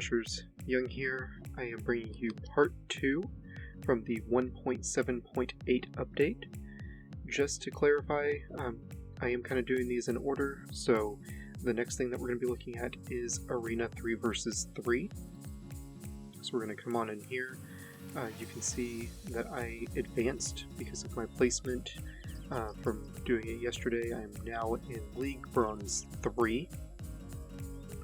Slashers, Young here. I am bringing you part 2 from the 1.7.8 update. Just to clarify, I am kind of doing these in order, so the next thing that we're going to be looking at is Arena 3 vs 3. So we're going to come on in here. You can see that I advanced because of my placement from doing it yesterday. I am now in League Bronze 3.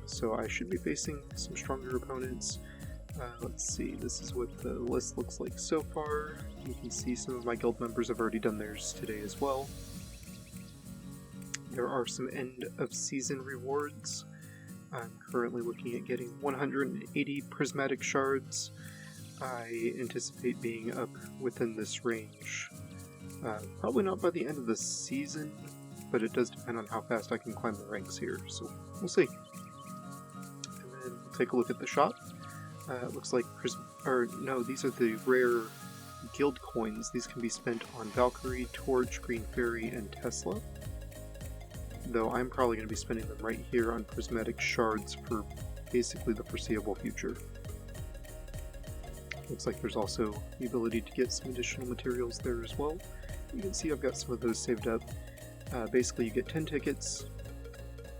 So I should be facing some stronger opponents. Let's see, this is what the list looks like so far. You can see some of my guild members have already done theirs today as well. There are some end of season rewards. I'm currently looking at getting 180 prismatic shards. I anticipate being up within this range. Probably not by the end of the season, but it does depend on how fast I can climb the ranks here, so we'll see. Take a look at the shop. It looks like these are the rare guild coins. These can be spent on Valkyrie, Torch, Green Fairy, and Tesla. Though I'm probably going to be spending them right here on prismatic shards for basically the foreseeable future. Looks like there's also the ability to get some additional materials there as well. You can see I've got some of those saved up. Basically you get 10 tickets,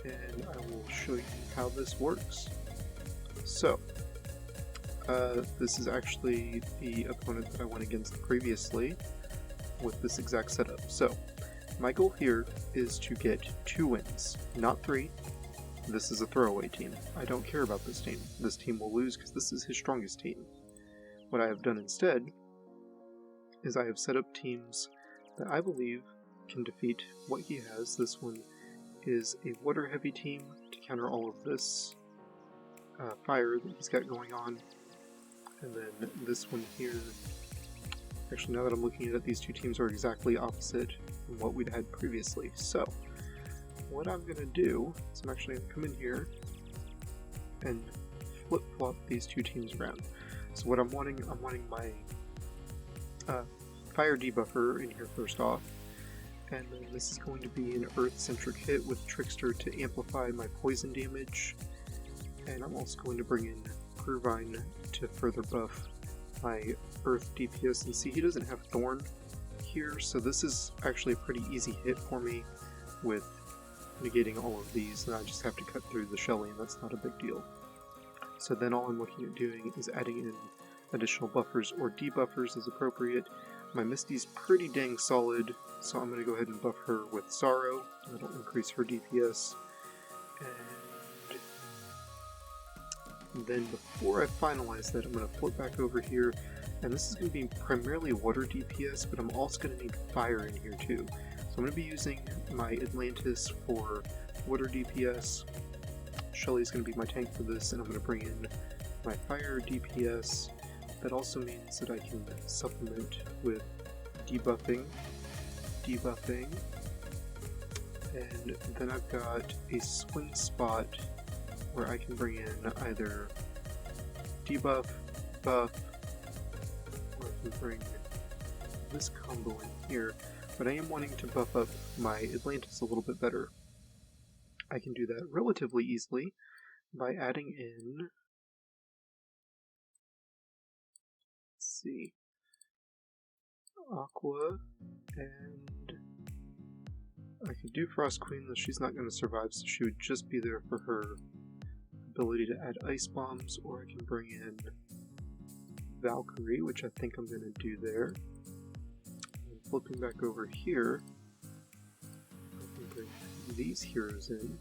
and I will show you how this works. So, this is actually the opponent that I went against previously with this exact setup. So, my goal here is to get 2 wins, not 3. This is a throwaway team. I don't care about this team. This team will lose because this is his strongest team. What I have done instead is I have set up teams that I believe can defeat what he has. This one is a water heavy team to counter all of this fire that he's got going on, and then this one here. Actually, now that I'm looking at it, these two teams are exactly opposite from what we'd had previously. So what I'm going to do is I'm actually going to come in here and flip-flop these two teams around. So what I'm wanting my fire debuffer in here first off, and then this is going to be an earth-centric hit with Trickster to amplify my poison damage. And I'm also going to bring in Crewvine to further buff my Earth DPS. And see, he doesn't have Thorn here, so this is actually a pretty easy hit for me with negating all of these, and I just have to cut through the Shelly, and that's not a big deal. So then all I'm looking at doing is adding in additional buffers or debuffers as appropriate. My Misty's pretty dang solid, so I'm going to go ahead and buff her with Sorrow. That'll increase her DPS. And then before I finalize that, I'm going to flip back over here, and this is going to be primarily water DPS, but I'm also going to need fire in here too. So I'm going to be using my Atlantis for water DPS, Shelly's going to be my tank for this, and I'm going to bring in my fire DPS. That also means that I can supplement with debuffing, and then I've got a swing spot where I can bring in either debuff, buff, or I can bring this combo in here, but I am wanting to buff up my Atlantis a little bit better. I can do that relatively easily by adding in, let's see, Aqua, and I could do Frost Queen, though she's not going to survive, so she would just be there for her ability to add ice bombs, or I can bring in Valkyrie, which I think I'm going to do there. And flipping back over here, I can bring these heroes in,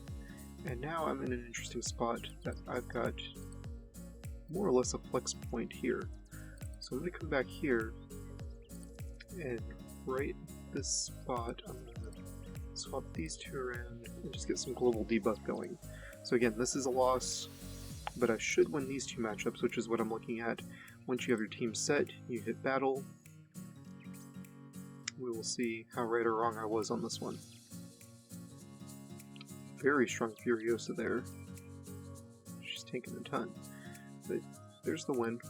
and now I'm in an interesting spot that I've got more or less a flex point here. So I'm going to come back here, and right this spot, I'm going to swap these two around and just get some global debuff going. So again, this is a loss, but I should win these two matchups, which is what I'm looking at. Once you have your team set, you hit battle. We will see how right or wrong I was on this one. Very strong Furiosa there. She's taking a ton. But there's the win.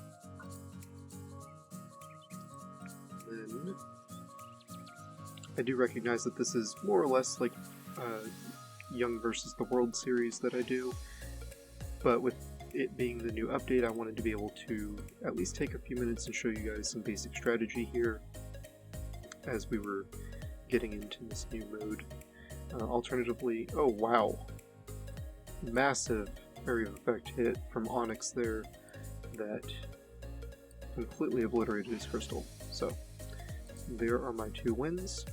Then I do recognize that this is more or less like Young versus the World series that I do, but with it being the new update, I wanted to be able to at least take a few minutes and show you guys some basic strategy here as we were getting into this new mode. Alternatively, oh wow, massive area of effect hit from Onyx there that completely obliterated his crystal. So there are my 2 wins.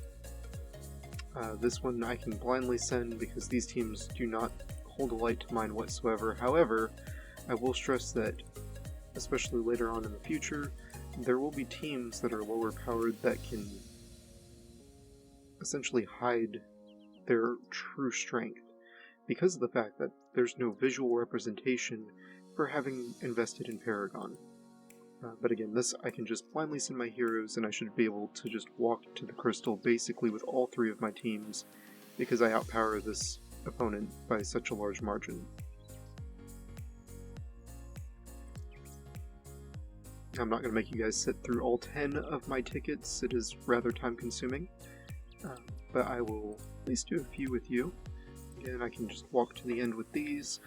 This one I can blindly send because these teams do not hold a light to mine whatsoever. However, I will stress that, especially later on in the future, there will be teams that are lower powered that can essentially hide their true strength because of the fact that there's no visual representation for having invested in Paragon. But again, this I can just blindly send my heroes and I should be able to just walk to the crystal basically with all 3 of my teams because I outpower this opponent by such a large margin. I'm not going to make you guys sit through all 10 of my tickets, it is rather time consuming, but I will at least do a few with you. Again, I can just walk to the end with these.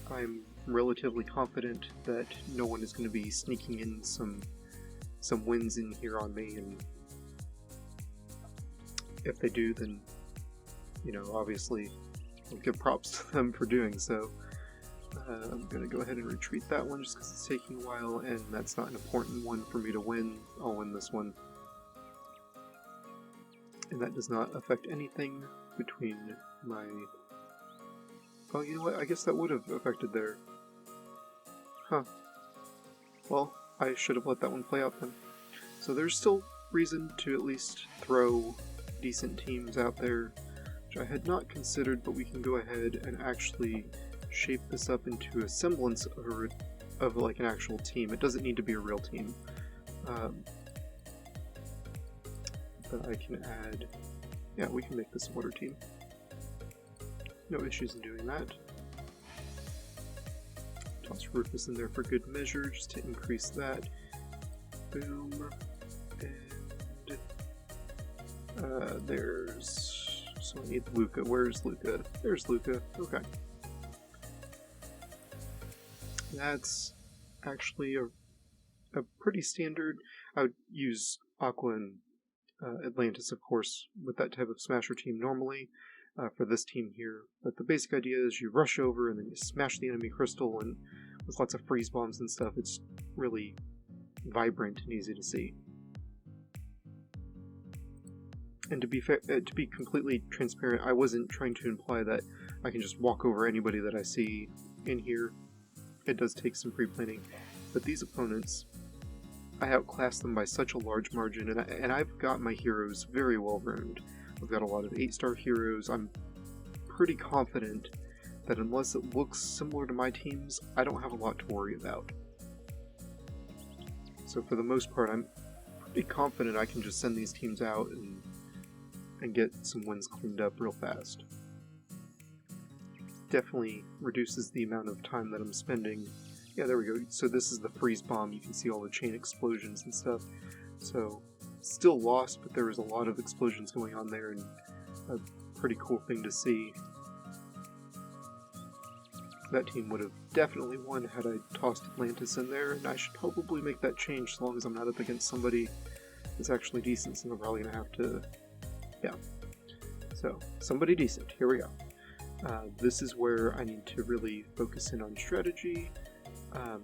I'm relatively confident that no one is going to be sneaking in some wins in here on me, and if they do, then, you know, obviously I'll give props to them for doing so. I'm going to go ahead and retreat that one just because it's taking a while, and that's not an important one for me to win. I'll win this one. And that does not affect anything between my... Oh, you know what? I guess that would have affected their... Huh. Well, I should have let that one play out then. So there's still reason to at least throw decent teams out there, which I had not considered, but we can go ahead and actually shape this up into a semblance of like an actual team. It doesn't need to be a real team. But I can add... Yeah, we can make this a water team. No issues in doing that. Toss Rufus in there for good measure, just to increase that. Boom. And there's... So I need Luca. Where's Luca? There's Luca. Okay. That's actually a pretty standard... I would use Aqua and Atlantis, of course, with that type of Smasher team normally. For this team here, but the basic idea is you rush over and then you smash the enemy crystal, and with lots of freeze bombs and stuff, it's really vibrant and easy to see. And to be completely transparent, I wasn't trying to imply that I can just walk over anybody that I see in here. It does take some pre-planning, but these opponents, I outclass them by such a large margin, and I've got my heroes very well ruined. I've got a lot of 8-star heroes. I'm pretty confident that unless it looks similar to my teams, I don't have a lot to worry about. So for the most part, I'm pretty confident I can just send these teams out and get some wins cleaned up real fast. Definitely reduces the amount of time that I'm spending. Yeah, there we go. So this is the freeze bomb. You can see all the chain explosions and stuff. So still lost, but there was a lot of explosions going on there, and a pretty cool thing to see. That team would have definitely won had I tossed Atlantis in there, and I should probably make that change as long as I'm not up against somebody that's actually decent, so I'm probably going to have to... Yeah. So, somebody decent. Here we go. This is where I need to really focus in on strategy.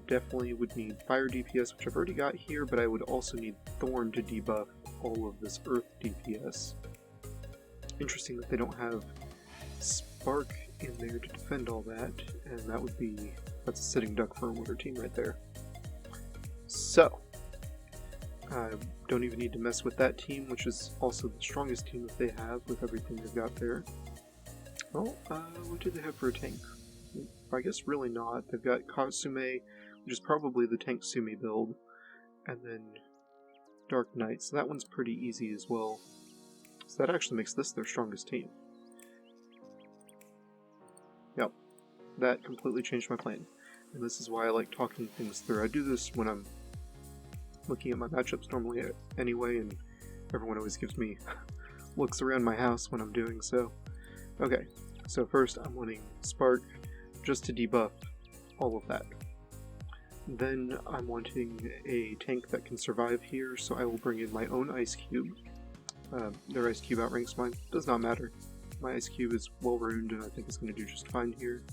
Definitely would need Fire DPS, which I've already got here, but I would also need Thorn to debuff all of this Earth DPS. Interesting that they don't have Spark in there to defend all that, and that's a sitting duck for a water team right there. So, I don't even need to mess with that team, which is also the strongest team that they have with everything they've got there. Well, what do they have for a tank? I guess really not. They've got Katsume, which is probably the Tank Sumi build, and then Dark Knight, so that one's pretty easy as well. So that actually makes this their strongest team. Yep, that completely changed my plan, and this is why I like talking things through. I do this when I'm looking at my matchups normally anyway, and everyone always gives me looks around my house when I'm doing so. Okay, so first I'm wanting Spark just to debuff all of that. Then I'm wanting a tank that can survive here, so I will bring in my own Ice Cube. Their Ice Cube outranks mine. Does not matter. My Ice Cube is well ruined and I think it's going to do just fine here.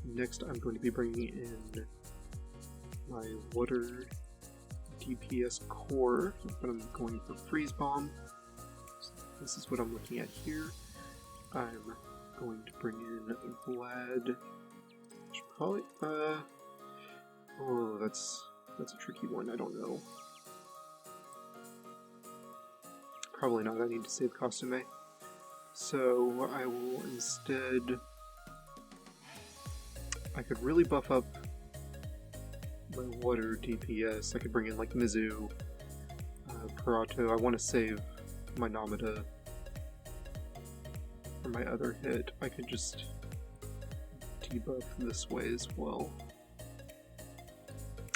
Next I'm going to be bringing in my water DPS core, but I'm going for Freeze Bomb. So this is what I'm looking at here. I'm going to bring in Vlad. Should probably, oh, that's a tricky one, I don't know. Probably not, I need to save Costume. So I will instead... I could really buff up my water DPS. I could bring in like Mizu, Parato. I want to save my Namada for my other hit. I could just debuff this way as well.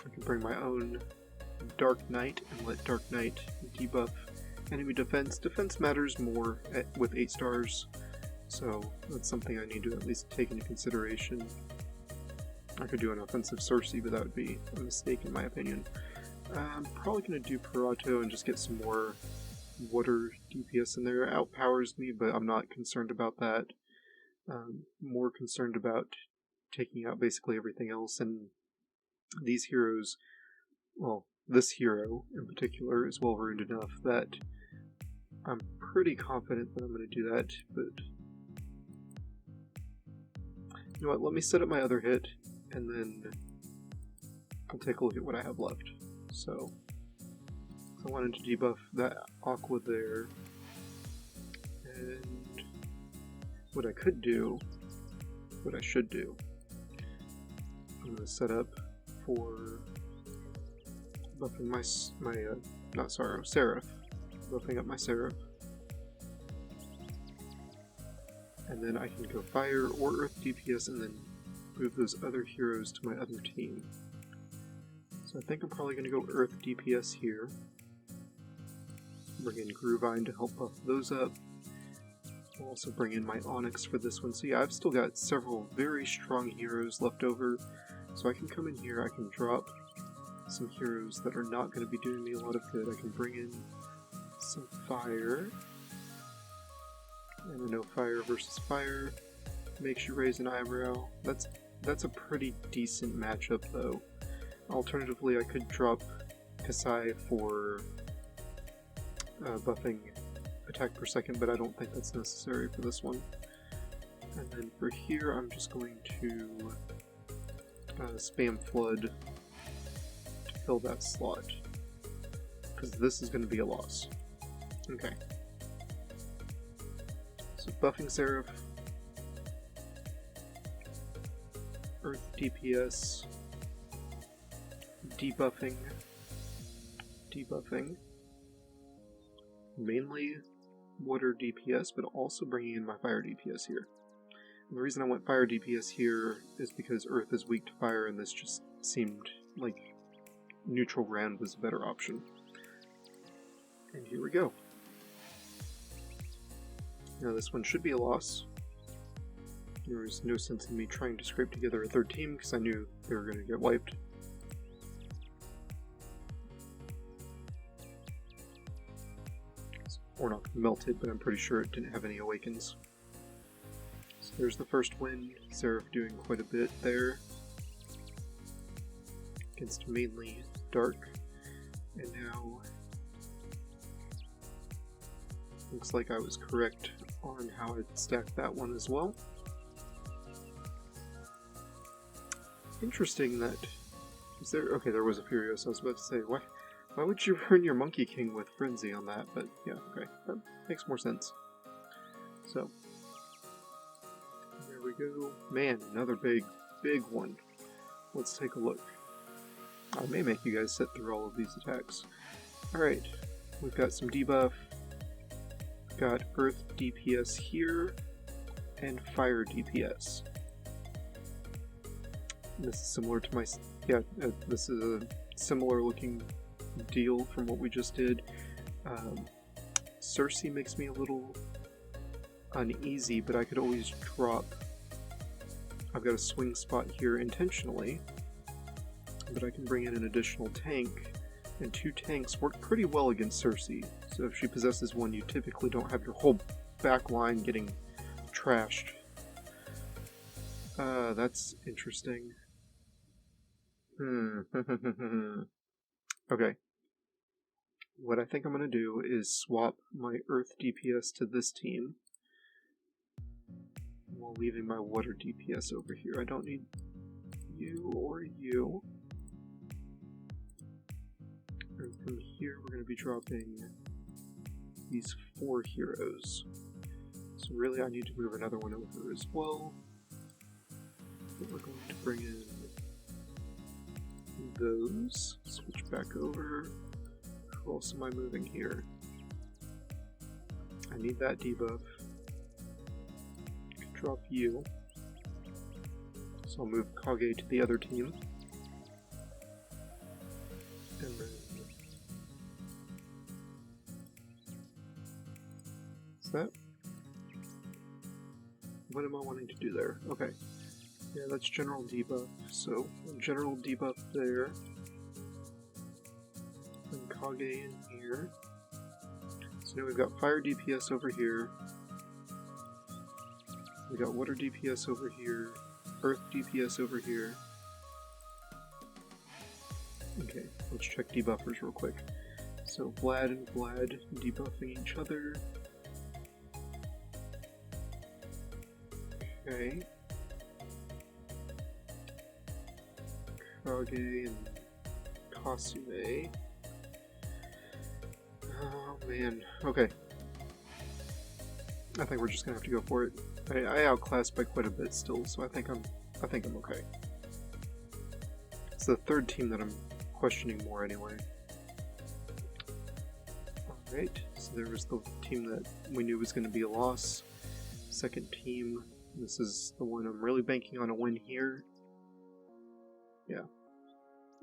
I can bring my own Dark Knight and let Dark Knight debuff enemy defense. Defense matters more with 8 stars, so that's something I need to at least take into consideration. I could do an offensive Cersei, but that would be a mistake in my opinion. I'm probably going to do Parato and just get some more water DPS in there. It outpowers me, but I'm not concerned about that. More concerned about taking out basically everything else, and these heroes, well, this hero in particular is well ruined enough that I'm pretty confident that I'm going to do that, but you know what, let me set up my other hit, and then I'll take a look at what I have left. So I wanted to debuff that Aqua there, and what I could do, what I should do, I'm going to set up for buffing my Seraph, buffing up my Seraph, and then I can go Fire or Earth DPS and then move those other heroes to my other team. So I think I'm probably going to go Earth DPS here, bring in Groovine to help buff those up. I'll also bring in my Onyx for this one. So yeah, I've still got several very strong heroes left over, so I can come in here, I can drop some heroes that are not going to be doing me a lot of good. I can bring in some Fire, and I know Fire versus Fire makes you raise an eyebrow. That's a pretty decent matchup though. Alternatively, I could drop Kasai for buffing attack per second, but I don't think that's necessary for this one. And then for here, I'm just going to spam Flood to fill that slot, because this is going to be a loss. Okay. So buffing Seraph, Earth DPS, debuffing, mainly water DPS, but also bringing in my fire DPS here. And the reason I went fire DPS here is because Earth is weak to fire, and this just seemed like neutral ground was a better option. And here we go. Now this one should be a loss. There was no sense in me trying to scrape together a third team because I knew they were going to get wiped. Or not melted, but I'm pretty sure it didn't have any awakens. So there's the first win. Seraph doing quite a bit there. Against mainly Dark. And now looks like I was correct on how I'd stacked that one as well. Interesting that... Is there... Okay, there was a Furious. I was about to say, why would you earn your Monkey King with Frenzy on that? But yeah, okay, that makes more sense. So, there we go. Man, another big one. Let's take a look. I may make you guys sit through all of these attacks. Alright, we've got some debuff. We've got Earth DPS here, and Fire DPS. This is similar to my... Yeah, this is a similar looking deal from what we just did. Cersei makes me a little uneasy, but I could always drop I've got a swing spot here intentionally, but I can bring in an additional tank, and 2 tanks work pretty well against Cersei. So if she possesses one, you typically don't have your whole back line getting trashed. That's interesting. Okay. What I think I'm going to do is swap my Earth DPS to this team, while leaving my Water DPS over here. I don't need you or you. And from here we're going to be dropping these 4 heroes. So really I need to move another one over as well. But we're going to bring in those, switch back over. Who else am I moving here? I need that debuff. I can drop you. So I'll move Kage to the other team. And then... is that? What am I wanting to do there? Okay. Yeah, that's general debuff. So, general debuff there. And Kage in here. So now we've got fire DPS over here. We got water DPS over here. Earth DPS over here. Okay, let's check debuffers real quick. So Vlad and Vlad debuffing each other. Okay. Kage and Kasume. Oh man, okay. I think we're just gonna have to go for it. I outclassed by quite a bit still, so I think I'm okay. It's the third team that I'm questioning more anyway. Alright, so there was the team that we knew was gonna be a loss. Second team, this is the one I'm really banking on a win here. Yeah.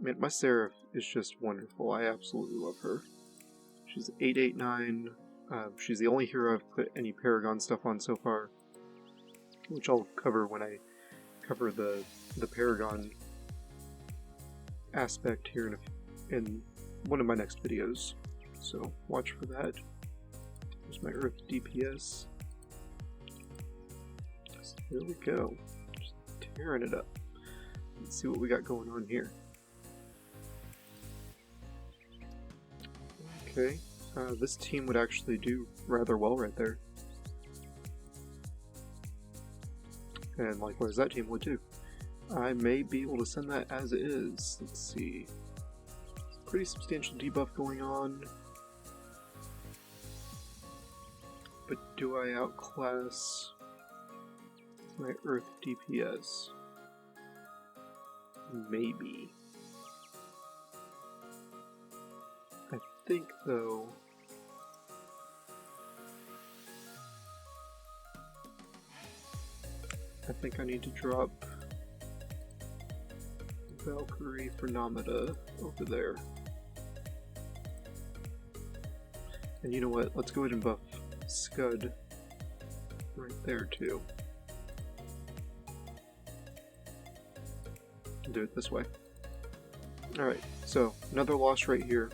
Man, my Seraph is just wonderful. I absolutely love her. She's 889. She's the only hero I've put any Paragon stuff on so far, which I'll cover when I cover the Paragon aspect here in one of my next videos. So watch for that. There's my Earth DPS. So here we go. Just tearing it up. Let's see what we got going on here. Okay, this team would actually do rather well right there. And likewise that team would too. I may be able to send that as is. Let's see. Pretty substantial debuff going on. But do I outclass my Earth DPS? Maybe. I think though I need to drop Valkyrie for Namada over there. And you know what? Let's go ahead and buff Scud right there too. Do it this way. Alright, so another loss right here.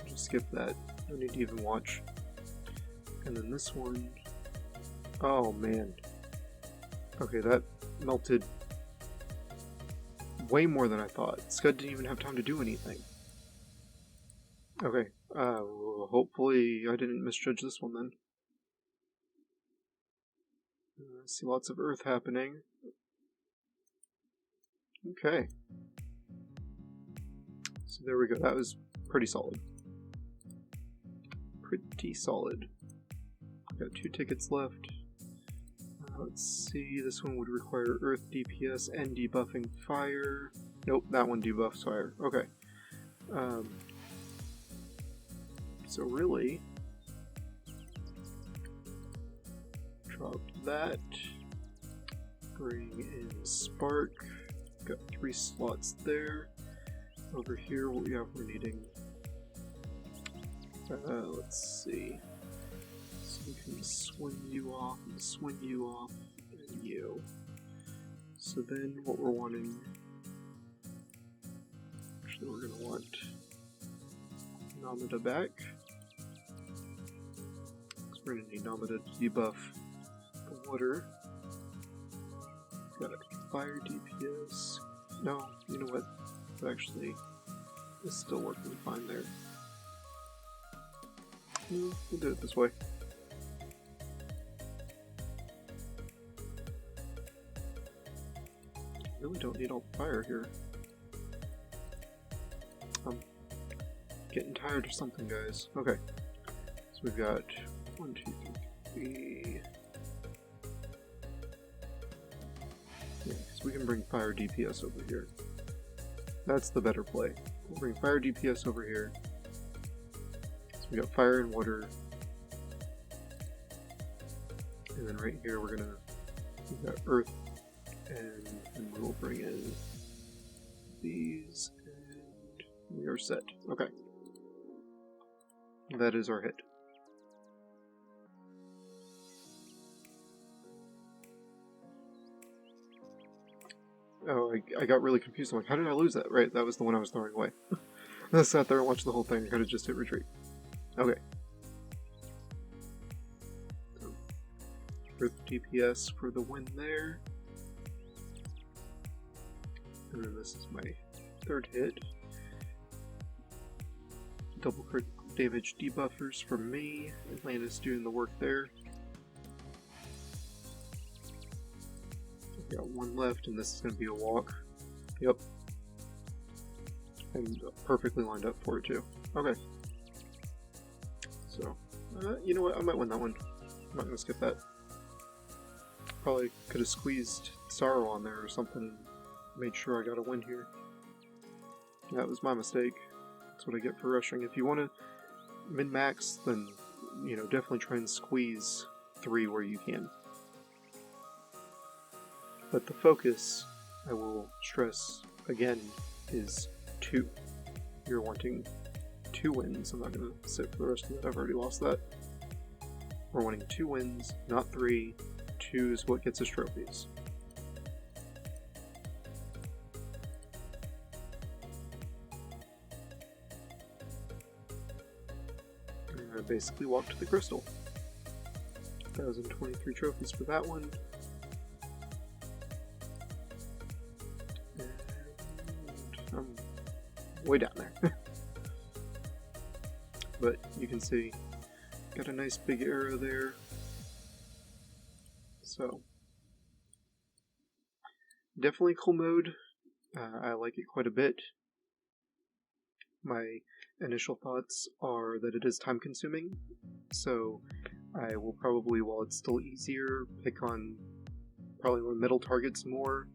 Just skip that. No need to even watch. And then this one. Oh man. Okay, that melted way more than I thought. Scud didn't even have time to do anything. Okay, hopefully I didn't misjudge this one then. I see lots of earth happening. Okay. So there we go, that was pretty solid. Pretty solid. Got 2 tickets left. Let's see, this one would require Earth DPS and debuffing Fire. Nope, that one debuffs Fire. Okay. So really, drop that. Bring in Spark. Got 3 slots there. Over here, what we have, we're needing. Let's see. So we can swing you off and swing you off. And and you. So then what we're wanting, actually we're going to want Namada back. So we're going to need Namada to debuff the water. Got a fire DPS. No, you know what? Actually, it's still working fine there. No, we'll do it this way. Really don't need all the fire here. I'm getting tired or something, guys. Okay. So we've got 1, 2, 3. Yeah, so we can bring fire DPS over here. That's the better play. We'll bring fire DPS over here. So we got fire and water. And then right here we've got earth. And we will bring in these, and we are set. Okay. That is our hit. Oh, I got really confused. I'm like, how did I lose that? Right, that was the one I was throwing away. I sat there and watched the whole thing. I could have just hit retreat. Okay. So, Earth DPS for the win there. And then this is my third hit. Double critical damage debuffers for me. Atlantis doing the work there. I've got one left, and this is going to be a walk. Yep. And perfectly lined up for it, too. Okay. So, you know what? I might win that one. I'm not going to skip that. Probably could have squeezed Sorrow on there or something. Made sure I got a win here. That was my mistake. That's what I get for rushing. If you want to min-max, then, you know, definitely try and squeeze 3 where you can. But the focus, I will stress again, is 2. You're wanting 2 wins. I'm not going to sit for the rest of it. I've already lost that. We're wanting 2 wins, not 3. 2 is what gets us trophies. I basically walked to the crystal. 1,023 trophies for that one. And I'm way down there. But you can see, got a nice big arrow there. So, definitely cool mode. I like it quite a bit. My initial thoughts are that it is time consuming, so I will probably, while it's still easier, pick on probably my middle targets more,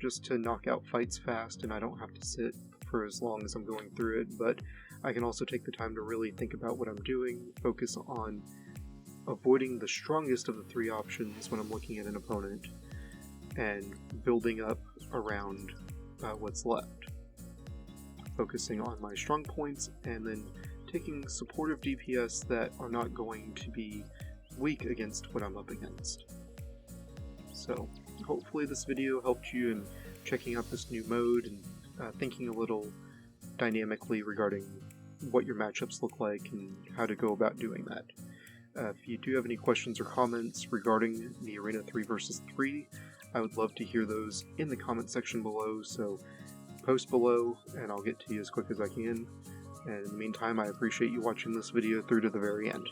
just to knock out fights fast and I don't have to sit for as long as I'm going through it, but I can also take the time to really think about what I'm doing, focus on avoiding the strongest of the 3 options when I'm looking at an opponent, and building up around what's left. Focusing on my strong points, and then taking supportive DPS that are not going to be weak against what I'm up against. So, hopefully this video helped you in checking out this new mode and thinking a little dynamically regarding what your matchups look like and how to go about doing that. If you do have any questions or comments regarding the Arena 3 vs 3, I would love to hear those in the comment section below, so post below and I'll get to you as quick as I can. And in the meantime, I appreciate you watching this video through to the very end.